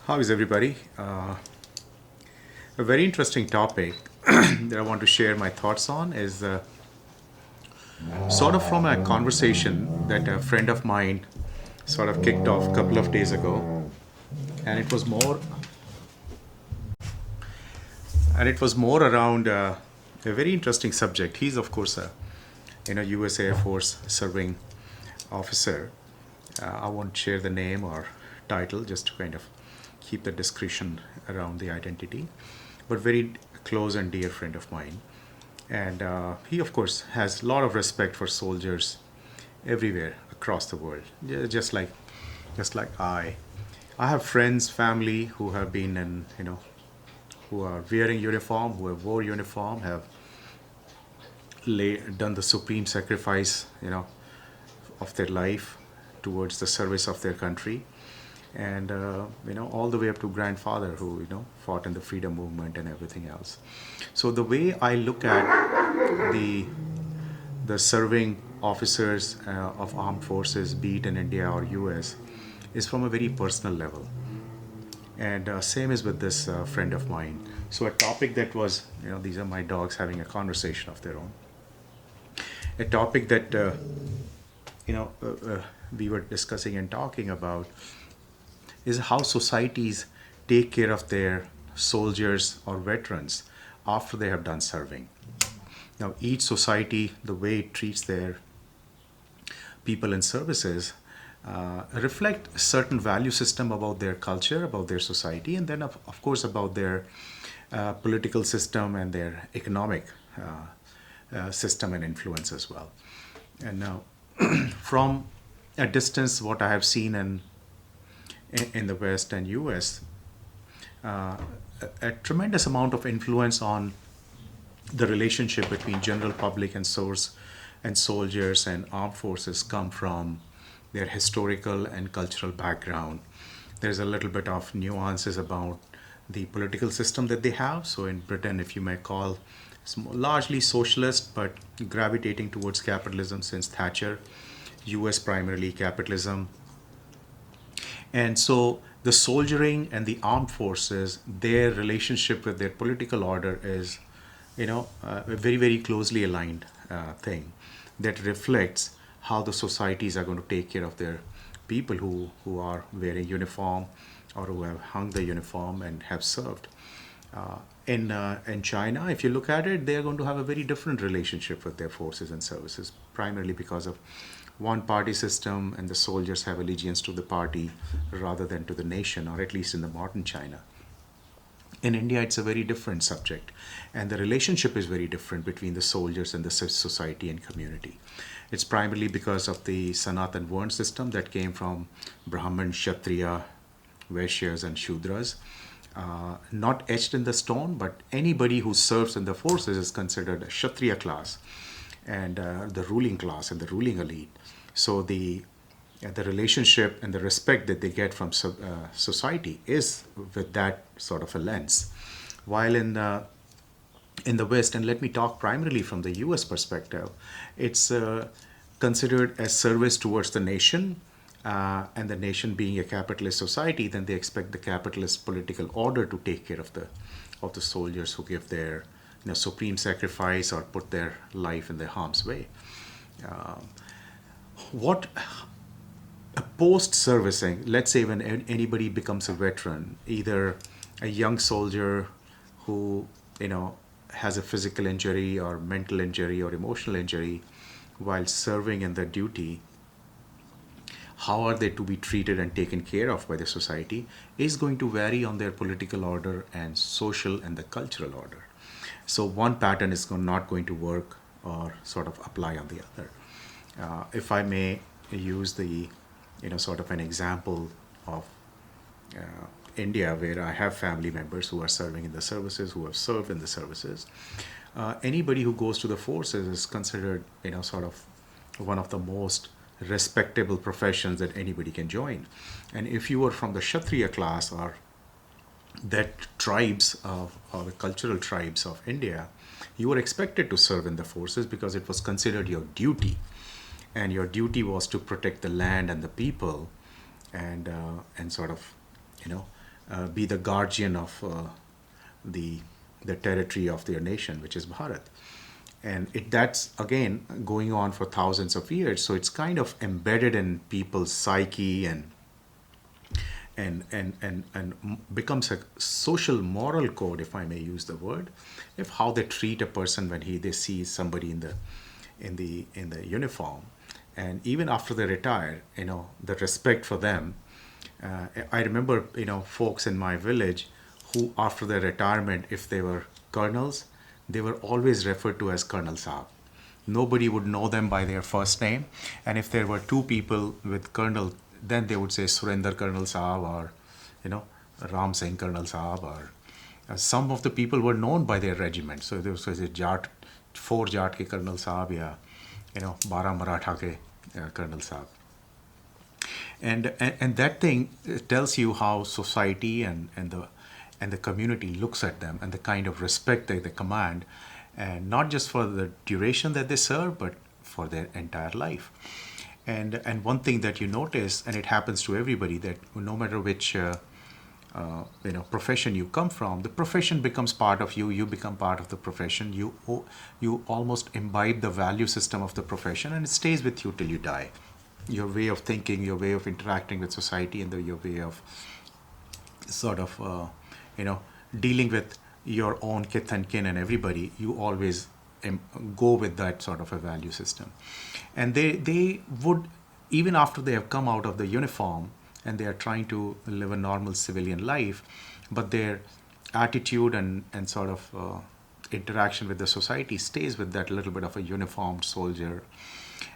How is everybody? A very interesting topic that I want to share my thoughts on is sort of from a conversation that a friend of mine sort of kicked off a couple of days ago, and it was more around a very interesting subject. He's of course a U.S. Air Force serving officer. I won't share the name or title just to kind of keep the discretion around the identity, but very close and dear friend of mine. And he, of course, has a lot of respect for soldiers everywhere across the world, just like I. I have friends, family who have been in, who are wearing uniform, who have wore uniform, have done the supreme sacrifice, of their life towards the service of their country, and all the way up to grandfather who fought in the freedom movement and everything else. So the way I look at the the serving officers of armed forces, be it in India or US, is from a very personal level. And same is with this friend of mine. So a topic that was, these are my dogs having a conversation of their own. A topic that you know uh, uh, we were discussing and talking about is how societies take care of their soldiers or veterans after they have done serving. Now, each society, the way it treats their people and services, reflect a certain value system about their culture, about their society, and then of course about their political system and their economic system and influence as well. And now, from a distance, what I have seen in the West and US, a tremendous amount of influence on the relationship between general public and source and soldiers and armed forces come from their historical and cultural background. There's a little bit of nuances about the political system that they have. So in Britain, if you may call, it's largely socialist but gravitating towards capitalism since Thatcher. US primarily capitalism. And so the soldiering and the armed forces, their relationship with their political order is, a very, very closely aligned thing that reflects how the societies are going to take care of their people who are wearing uniform or who have hung the uniform and have served. In China, if you look at it, they are going to have a very different relationship with their forces and services, primarily because of one party system, and the soldiers have allegiance to the party rather than to the nation, or at least in the modern China. In India, it's a very different subject, and the relationship is very different between the soldiers and the society and community. It's primarily because of the Sanatan Varn system that came from Brahman, Kshatriya, Vaishyas, and Shudras. Not etched in the stone, but anybody who serves in the forces is considered a Kshatriya class and the ruling class and the ruling elite. So the relationship and the respect that they get from society is with that sort of a lens. While in the West, and let me talk primarily from the U.S. perspective, it's considered as service towards the nation, and the nation being a capitalist society, then they expect the capitalist political order to take care of the soldiers who give their supreme sacrifice or put their life in their harm's way. What post servicing, let's say when anybody becomes a veteran, either a young soldier who has a physical injury or mental injury or emotional injury while serving in their duty, how are they to be treated and taken care of by the society is going to vary on their political order and social and the cultural order. So one pattern is not going to work or sort of apply on the other. If I may use the, sort of an example of India, where I have family members who are serving in the services, who have served in the services. Anybody who goes to the forces is considered, sort of one of the most respectable professions that anybody can join. And if you were from the Kshatriya class or that tribes of or the cultural tribes of India, you were expected to serve in the forces because it was considered your duty, and your duty was to protect the land and the people, and sort of, you know, be the guardian of the the territory of their nation, which is Bharat. And that's again going on for thousands of years. So it's kind of embedded in people's psyche and becomes a social moral code, if I may use the word, of how they treat a person when they see somebody in the uniform. And even after they retire, the respect for them. I remember, folks in my village who, after their retirement, if they were colonels, they were always referred to as Colonel Saab. Nobody would know them by their first name. And if there were two people with Colonel, then they would say Surinder Colonel Saab, or, you know, Ram Singh Colonel Saab, or some of the people were known by their regiment. So there was a Jat, 4 Jat ke Colonel Saab, ya, 12 Maratha ke Colonel Saab. And that thing tells you how society and the community looks at them, and the kind of respect that they command, and not just for the duration that they serve, but for their entire life. And one thing that you notice, and it happens to everybody, that no matter which profession you come from, the profession becomes part of you. You become part of the profession. You almost imbibe the value system of the profession, and it stays with you till you die. Your way of thinking, your way of interacting with society, and your way of sort of dealing with your own kith and kin and everybody, you always go with that sort of a value system. And they would, even after they have come out of the uniform and they are trying to live a normal civilian life, but their attitude and sort of interaction with the society stays with that little bit of a uniformed soldier.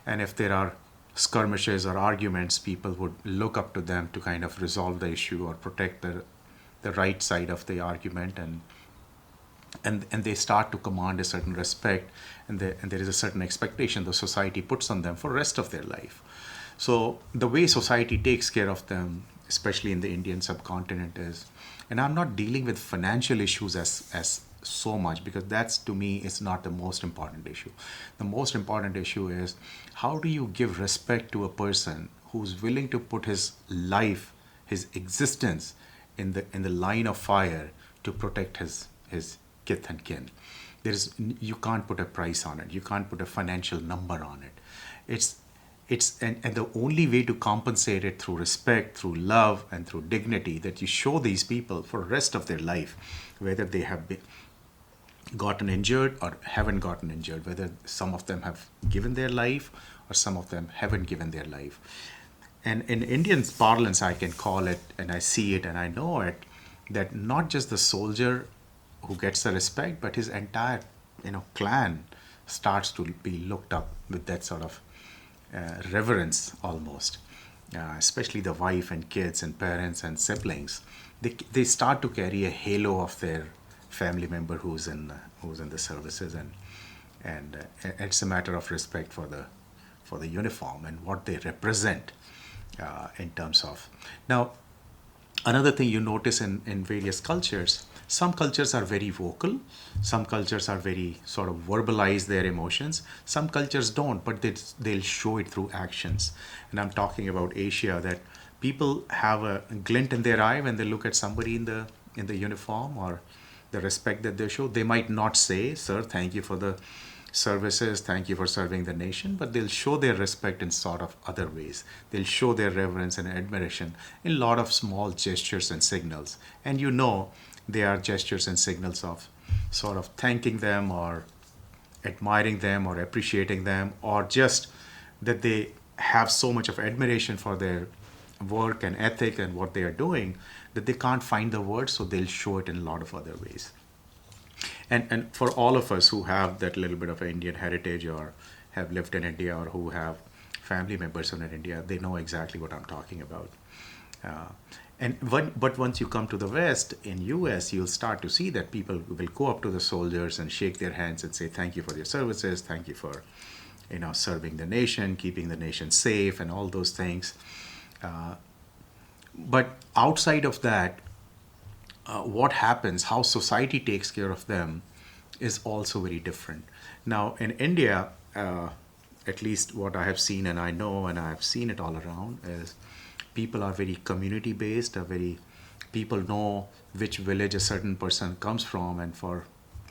And if there are skirmishes or arguments, people would look up to them to kind of resolve the issue or protect the right side of the argument, and they start to command a certain respect, and there is a certain expectation the society puts on them for the rest of their life. So the way society takes care of them, especially in the Indian subcontinent, is, and I'm not dealing with financial issues as so much, because that's, to me, is not the most important issue. The most important issue is, how do you give respect to a person who's willing to put his life, his existence in the line of fire to protect his kith and kin. You can't put a price on it. You can't put a financial number on it. And the only way to compensate it through respect, through love, and through dignity, that you show these people for the rest of their life, whether they have gotten injured or haven't gotten injured, whether some of them have given their life or some of them haven't given their life. And in Indian parlance, I can call it, and I see it, and I know it, that not just the soldier who gets the respect, but his entire, clan starts to be looked up with that sort of reverence almost. Especially the wife and kids and parents and siblings, they start to carry a halo of their family member who's in the services, and it's a matter of respect for the uniform and what they represent in terms of. Now, another thing you notice in various cultures, some cultures are very vocal, some cultures are very sort of verbalize their emotions, some cultures don't, but they'll show it through actions. And I'm talking about Asia, that people have a glint in their eye when they look at somebody in the uniform, or the respect that they show. They might not say, "Sir, thank you for the services, thank you for serving the nation," but they'll show their respect in sort of other ways. They'll show their reverence and admiration in a lot of small gestures and signals. And they are gestures and signals of sort of thanking them, or admiring them, or appreciating them, or just that they have so much of admiration for their work and ethic and what they are doing, that they can't find the words, so they'll show it in a lot of other ways. And for all of us who have that little bit of Indian heritage, or have lived in India, or who have family members in India, they know exactly what I'm talking about. Uh, but once you come to the West, in US, you'll start to see that people will go up to the soldiers and shake their hands and say, "Thank you for your services, thank you for serving the nation, keeping the nation safe," and all those things. Uh, but outside of that, what happens, how society takes care of them, is also very different. Now, in India, at least what I have seen, and I know, and I have seen it all around, is people are very community based, are very People know which village a certain person comes from, and for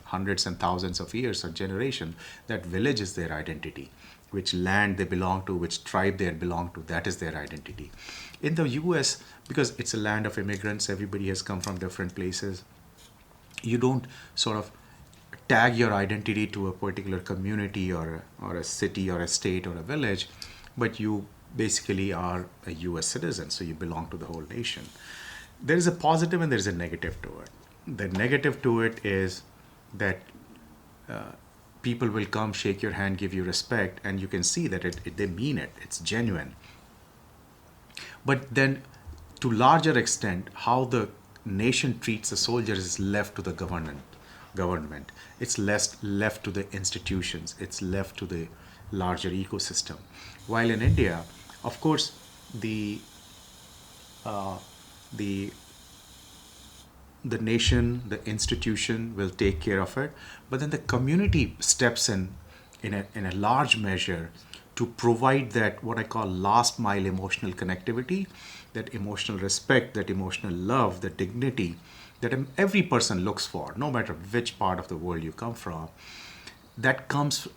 hundreds and thousands of years or generation, that village is their identity. Which land they belong to, which tribe they belong to, that is their identity. In the US, because it's a land of immigrants, everybody has come from different places, you don't sort of tag your identity to a particular community or a city or a state or a village, but you basically are a US citizen, so you belong to the whole nation. There is a positive and there is a negative to it. The negative to it is that people will come, shake your hand, give you respect, and you can see that they mean it, it's genuine. But then, to larger extent, how the nation treats the soldiers is left to the government. It's left to the institutions. It's left to the larger ecosystem. While in India, of course, the the nation, the institution will take care of it, but then the community steps in a large measure to provide that what I call last mile emotional connectivity, that emotional respect, that emotional love, the dignity that every person looks for, no matter which part of the world you come from. That comes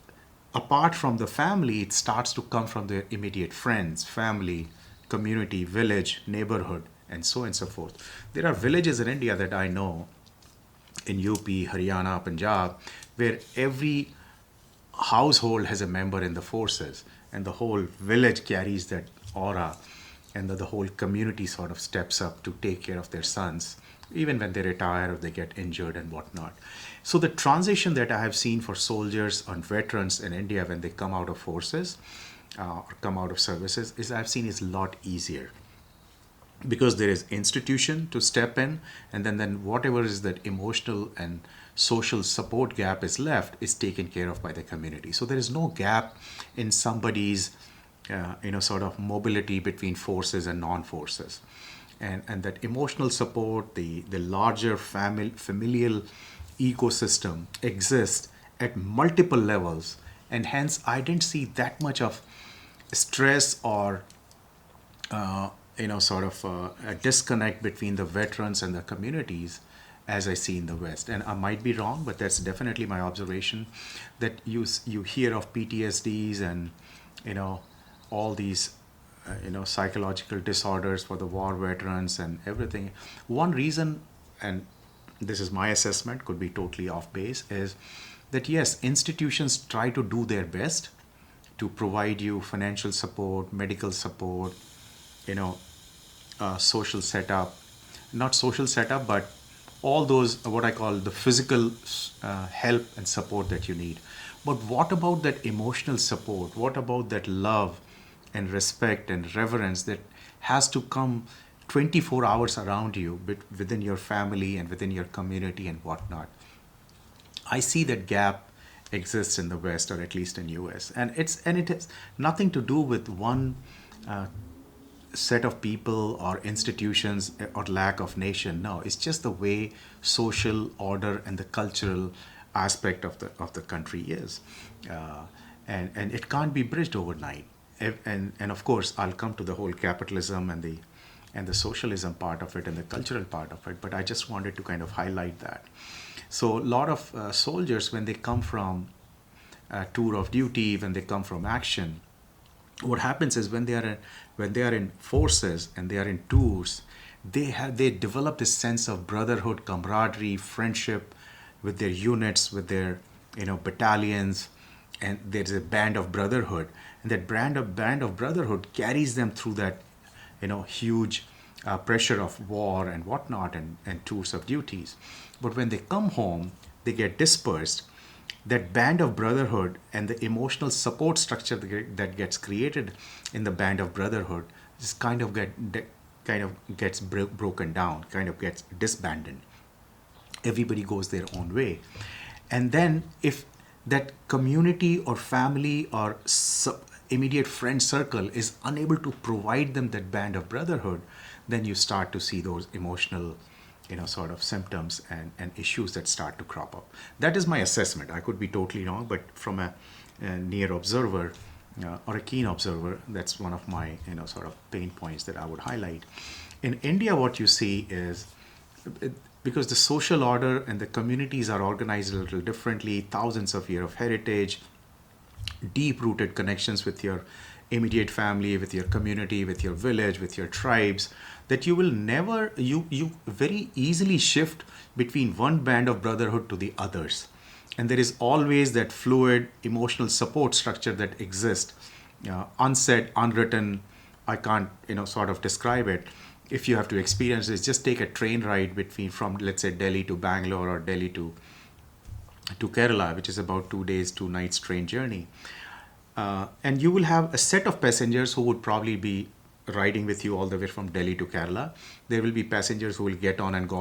apart from the family, it starts to come from the immediate friends, family, community, village, neighborhood, and so on and so forth. There are villages in India that I know in UP, Haryana, Punjab, where every household has a member in the forces, and the whole village carries that aura, and the whole community sort of steps up to take care of their sons, even when they retire or they get injured and whatnot. So the transition that I have seen for soldiers and veterans in India when they come out of forces or come out of services is I've seen is a lot easier, because there is institution to step in, and then whatever is that emotional and social support gap is left is taken care of by the community. So there is no gap in somebody's sort of mobility between forces and non-forces, and that emotional support, the larger familial ecosystem exists at multiple levels, and hence I didn't see that much of stress or a disconnect between the veterans and the communities as I see in the West. And I might be wrong, but that's definitely my observation. That you hear of PTSDs and all these psychological disorders for the war veterans and everything. One reason, and this is my assessment, could be totally off base, is that yes, institutions try to do their best to provide you financial support, medical support, social setup, not social setup, but all those what I call the physical help and support that you need. But what about that emotional support? What about that love and respect and reverence that has to come 24 hours around you, within your family and within your community and whatnot? I see that gap exists in the West, or at least in US, and it has nothing to do with one set of people or institutions or lack of nation. No, it's just the way social order and the cultural aspect of the country is, and it can't be bridged overnight. And of course, I'll come to the whole capitalism and the socialism part of it and the cultural part of it. But I just wanted to kind of highlight that. So a lot of soldiers, when they come from tour of duty, when they come from action, what happens is when they are in forces and they are in tours, they develop this sense of brotherhood, camaraderie, friendship with their units, with their battalions, and there's a band of brotherhood, and that band of brotherhood carries them through that huge pressure of war and whatnot, and tours of duties. But when they come home, they get dispersed. That band of brotherhood and the emotional support structure that gets created in the band of brotherhood just kind of gets broken down, kind of gets disbanded. Everybody goes their own way. And then if that community or family or immediate friend circle is unable to provide them that band of brotherhood, then you start to see those emotional sort of symptoms and issues that start to crop up. That is my assessment. I could be totally wrong, but from a near observer, or a keen observer. That's one of my sort of pain points that I would highlight. In India, what you see is it, because the social order and the communities are organized a little differently, thousands of years of heritage, deep rooted connections with your immediate family, with your community, with your village, with your tribes, that you will never, you very easily shift between one band of brotherhood to the others. And there is always that fluid emotional support structure that exists, unsaid, unwritten. I can't, sort of describe it. If you have to experience this, just take a train ride between, from let's say Delhi to Bangalore, or Delhi to Kerala, which is about 2 days, 2 nights train journey. And you will have a set of passengers who would probably be riding with you all the way from Delhi to Kerala. There will be passengers who will get on and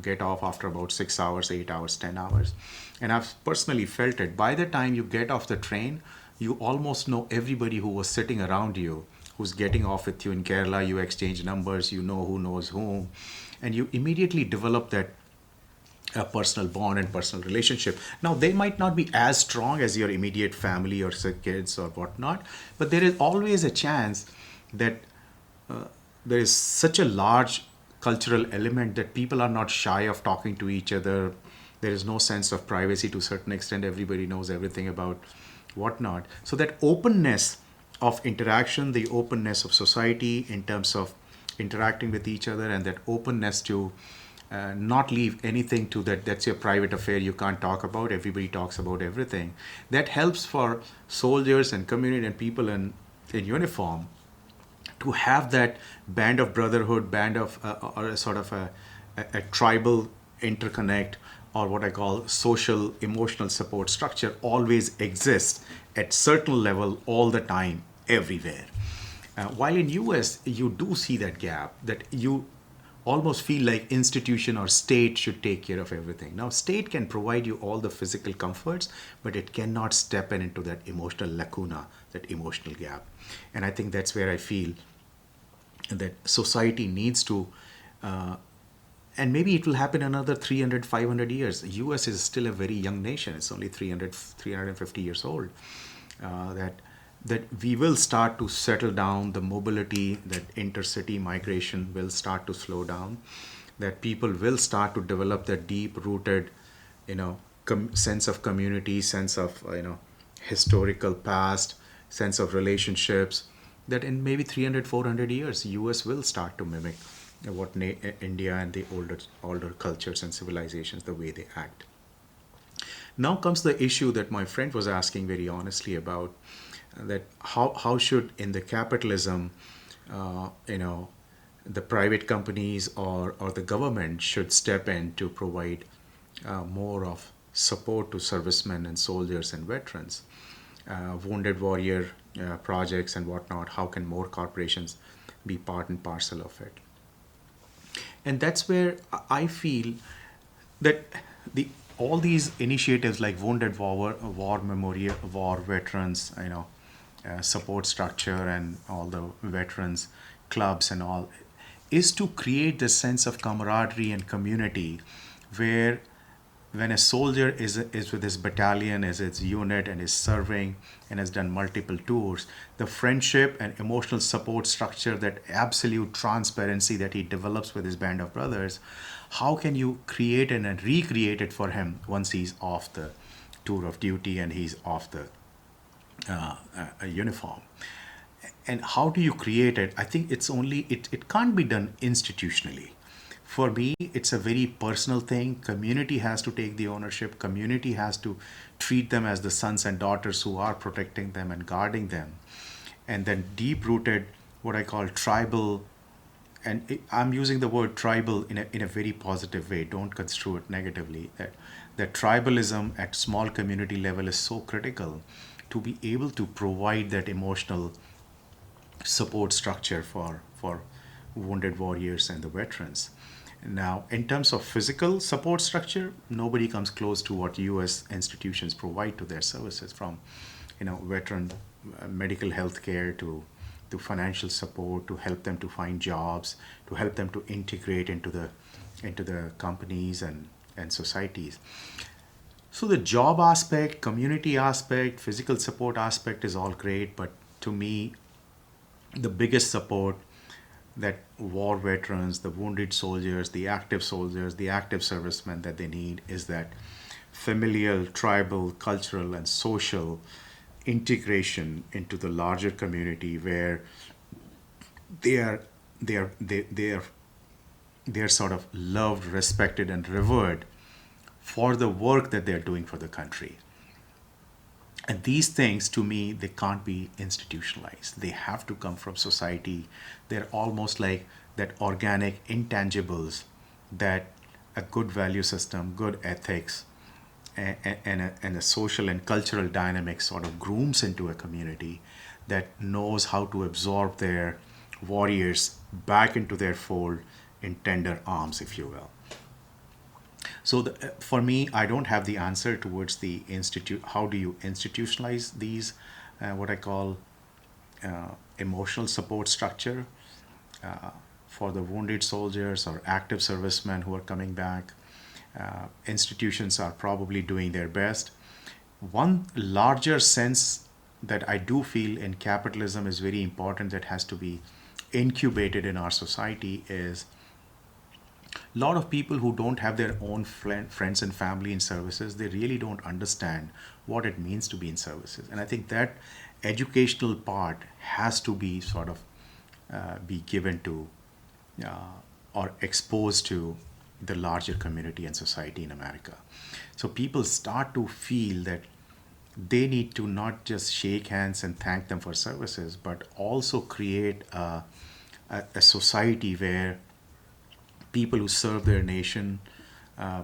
get off after about 6 hours, 8 hours, 10 hours. And I've personally felt it. By the time you get off the train, you almost know everybody who was sitting around you, who's getting off with you in Kerala. You exchange numbers, you know who knows whom, and you immediately develop that a personal bond and personal relationship. Now, they might not be as strong as your immediate family or kids or whatnot, but there is always a chance that there is such a large cultural element that people are not shy of talking to each other. There is no sense of privacy to a certain extent. Everybody knows everything about whatnot. So that openness of interaction, the openness of society in terms of interacting with each other, and that openness to not leave anything to that's your private affair, you can't talk about, everybody talks about everything, that helps for soldiers and community and people in uniform to have that band of brotherhood, band of or a sort of a tribal interconnect, or what I call social emotional support structure, always exists at certain level all the time, everywhere. While in US, you do see that gap, that you almost feel like institution or state should take care of everything. Now, state can provide you all the physical comforts, but it cannot step in into that emotional lacuna, that emotional gap. And I think that's where I feel that society needs to, and maybe it will happen another 300, 500 years. US is still a very young nation. It's only 350 years old. That we will start to settle down, the mobility, that intercity migration will start to slow down, that people will start to develop that deep rooted, sense of community, sense of, historical past, sense of relationships, that in maybe 300, 400 years, US will start to mimic what India and the older cultures and civilizations, the way they act. Now comes the issue that my friend was asking very honestly about, that how should, in the capitalism, the private companies or the government should step in to provide more of support to servicemen and soldiers and veterans, wounded warrior projects and whatnot. How can more corporations be part and parcel of it? And that's where I feel that the all these initiatives like Wounded War Memorial, War Veterans, support structure, and all the veterans clubs and all, is to create this sense of camaraderie and community, where when a soldier is with his battalion, is its unit, and is serving and has done multiple tours, the friendship and emotional support structure, that absolute transparency that he develops with his band of brothers, how can you create and recreate it for him once he's off the tour of duty and he's off the a uniform? And how do you create it? I think it can't be done institutionally. For me, it's a very personal thing. Community has to take the ownership. Community has to treat them as the sons and daughters who are protecting them and guarding them. And then deep rooted, what I call tribal, and I'm using the word tribal in a very positive way. Don't construe it negatively. That tribalism at small community level is so critical to be able to provide that emotional support structure for wounded warriors and the veterans. Now, in terms of physical support structure, nobody comes close to what U.S. institutions provide to their services, from veteran medical health care to financial support, to help them to find jobs, to help them to integrate into the companies and societies. So the job aspect, community aspect, physical support aspect is all great, but to me, the biggest support that war veterans, the wounded soldiers, the active servicemen that they need is that familial, tribal, cultural, and social integration into the larger community where they are they are sort of loved, respected, and revered for the work that they're doing for the country. And these things, to me, they can't be institutionalized. They have to come from society. They're almost like that organic intangibles that a good value system, good ethics, and a social and cultural dynamic sort of grooms into a community that knows how to absorb their warriors back into their fold in tender arms, if you will. So for me, I don't have the answer towards the institute. How do you institutionalize these, what I call emotional support structure for the wounded soldiers or active servicemen who are coming back? Institutions are probably doing their best. One larger sense that I do feel in capitalism is very important that has to be incubated in our society is a lot of people who don't have their own friends and family in services, they really don't understand what it means to be in services. And I think that educational part has to be sort of be given to or exposed to the larger community and society in America. So people start to feel that they need to not just shake hands and thank them for services, but also create a society where people who serve their nation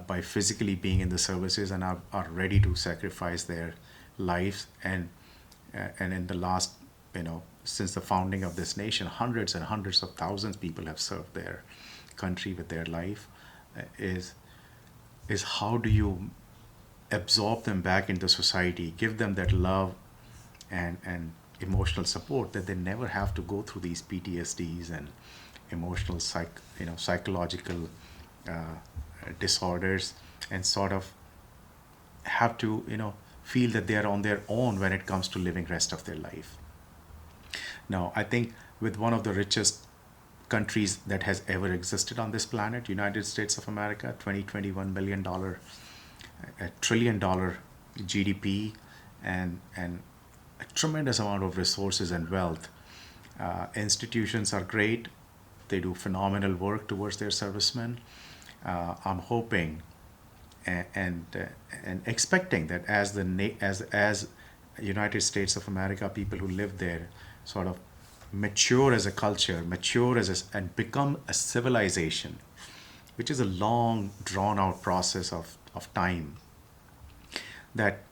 by physically being in the services and are ready to sacrifice their lives and in the last, since the founding of this nation, hundreds and hundreds of thousands of people have served their country with their life, is how do you absorb them back into society, give them that love and emotional support that they never have to go through these PTSDs and emotional psychological disorders, and sort of have to feel that they are on their own when it comes to living rest of their life. Now, I think with one of the richest countries that has ever existed on this planet, United States of America, 20 21 billion dollar, $1 trillion GDP, and a tremendous amount of resources and wealth. Institutions are great. They do phenomenal work towards their servicemen. I'm hoping and expecting that as as United States of America, people who live there sort of mature as a culture, mature and become a civilization, which is a long, drawn out process of time. That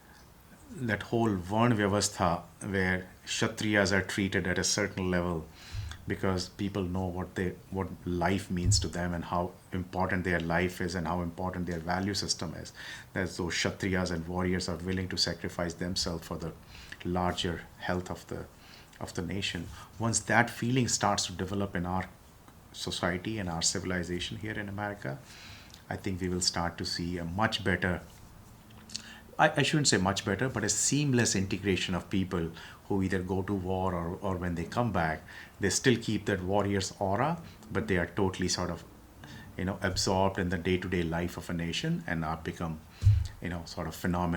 whole Varn Vyavastha, where Kshatriyas are treated at a certain level because people know what life means to them and how important their life is and how important their value system is. That those Kshatriyas and warriors are willing to sacrifice themselves for the larger health of the nation. Once that feeling starts to develop in our society and our civilization here in America, I think we will start to see a much better, I shouldn't say much better, but a seamless integration of people who either go to war or when they come back, they still keep that warrior's aura, but they are totally sort of, absorbed in the day-to-day life of a nation and are become, sort of phenomenal